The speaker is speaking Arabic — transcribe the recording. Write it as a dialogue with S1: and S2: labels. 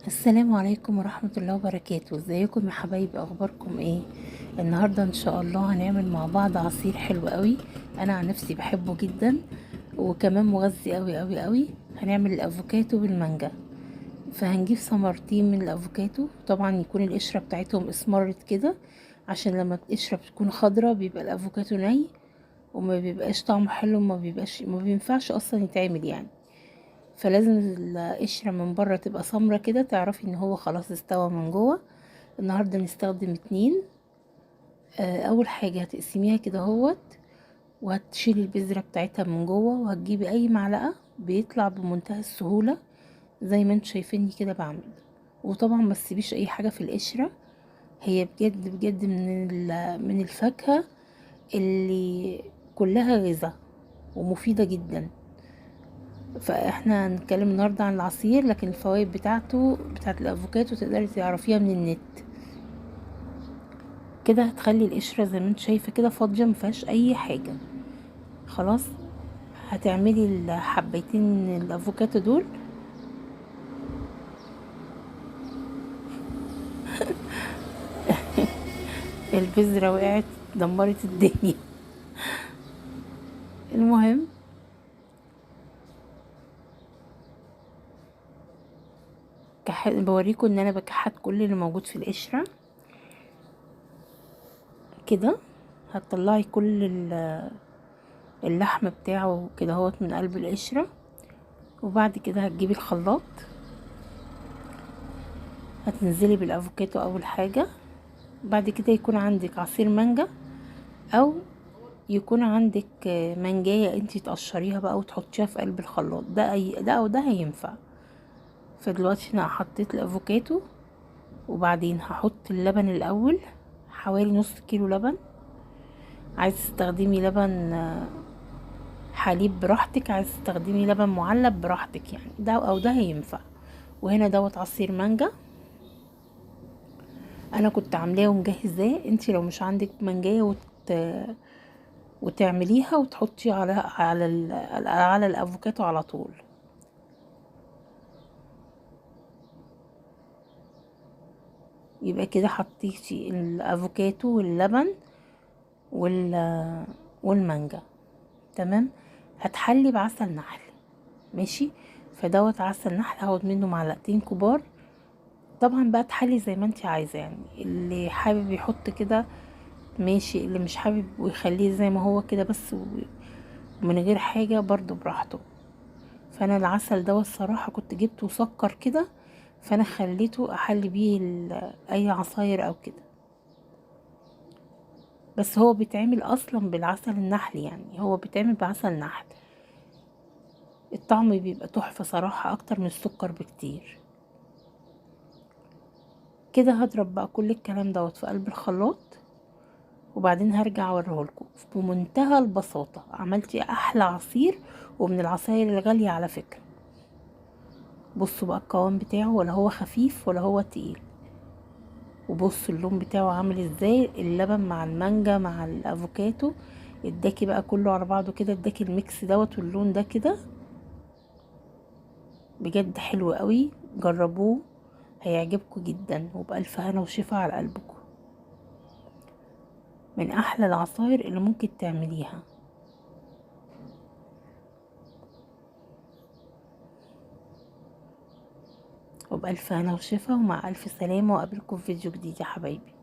S1: السلام عليكم ورحمة الله وبركاته. ازيكم يا حبايبي؟ اخباركم ايه؟ النهاردة ان شاء الله هنعمل مع بعض عصير حلو قوي. انا عن نفسي بحبه جدا وكمان مغذي قوي قوي قوي. هنعمل الافوكاتو بالمانجا. فهنجيب ثمرتين من الافوكاتو، طبعا يكون القشرة بتاعتهم اسمرت كده، عشان لما القشرة بتكون خضرة بيبقى الافوكاتو ني وما بيبقاش طعمه حلو، ما بينفعش اصلا يتعمل يعني. فلازم القشرة من بره تبقى سمرة كده، تعرفي ان هو خلاص استوى من جوه. النهاردة نستخدم اتنين. اول حاجة هتقسميها كده اهوت، وهتشيلي البذرة بتاعتها من جوه، وهتجيبي اي معلقة بيطلع بمنتهى السهولة زي ما انتوا شايفيني كده بعمل. وطبعا ما تسيبيش اي حاجة في القشرة، هي بجد بجد من الفاكهة اللي كلها غذاء ومفيدة جدا. فاحنا هنتكلم النهارده عن العصير، لكن الفوائد بتاعت الافوكاتو تقدري تعرفيها من النت. كده هتخلي القشره زي ما انت شايفه كده فاضيه مفيهاش اي حاجه. خلاص، هتعملي الحبيتين الافوكاتو دول. البذره وقعت، دمرت الدنيا. المهم، بوريكم ان انا بكحت كل اللي موجود في القشره كده. هتطلعي كل اللحم بتاعه كده اهوت من قلب القشره. وبعد كده هتجيبي الخلاط، هتنزلي بالافوكاتو اول حاجه. بعد كده يكون عندك عصير مانجا، او يكون عندك مانجايه انتي تقشريها بقى وتحطيها في قلب الخلاط، ده او ده هينفع. فدلوقتي انا حطيت الافوكاتو، وبعدين هحط اللبن الاول، حوالي نص كيلو لبن. عايز تستخدمي لبن حليب براحتك، عايز تستخدمي لبن معلب براحتك، يعني ده او ده هينفع. وهنا دوت عصير مانجا، انا كنت عاملاه ومجهزاه. انتي لو مش عندك مانجايه وتعمليها وتحطي على الافوكاتو على طول. يبقى كده حطيتي الافوكاتو واللبن والمانجا. تمام. هتحلي بعسل نحل، ماشي. فدوت عسل نحل هاخد منه معلقتين كبار. طبعا بقى تحلي زي ما انتي عايزه، يعني اللي حابب يحط كده ماشي، اللي مش حابب ويخليه زي ما هو كده بس من غير حاجه برضو براحته. فانا العسل ده الصراحه كنت جبته سكر كده، فانا خليته احلي بيه اي عصاير او كده. بس هو بيتعمل اصلا بالعسل النحل، يعني هو بيتعمل بعسل نحل. الطعم بيبقى تحفه صراحه، اكتر من السكر بكتير. كده هضرب بقى كل الكلام دوت في قلب الخلاط، وبعدين هرجع اوريهولكم. بمنتهى البساطه عملتي احلى عصير، ومن العصاير الغاليه على فكره. بصوا بقى القوام بتاعه، ولا هو خفيف ولا هو تقيل. وبصوا اللون بتاعه عامل ازاي، اللبن مع المانجا مع الافوكاتو اداكي بقى كله على بعضه كده، اداكي الميكس دوت واللون ده كده. بجد حلو قوي، جربوه هيعجبكم جدا، وبألف هنا وشفا على قلبكم. من احلى العصاير اللي ممكن تعمليها. وبألف هنا وشفا، ومع ألف سلامة، وقابلكم في فيديو جديد يا حبايبي.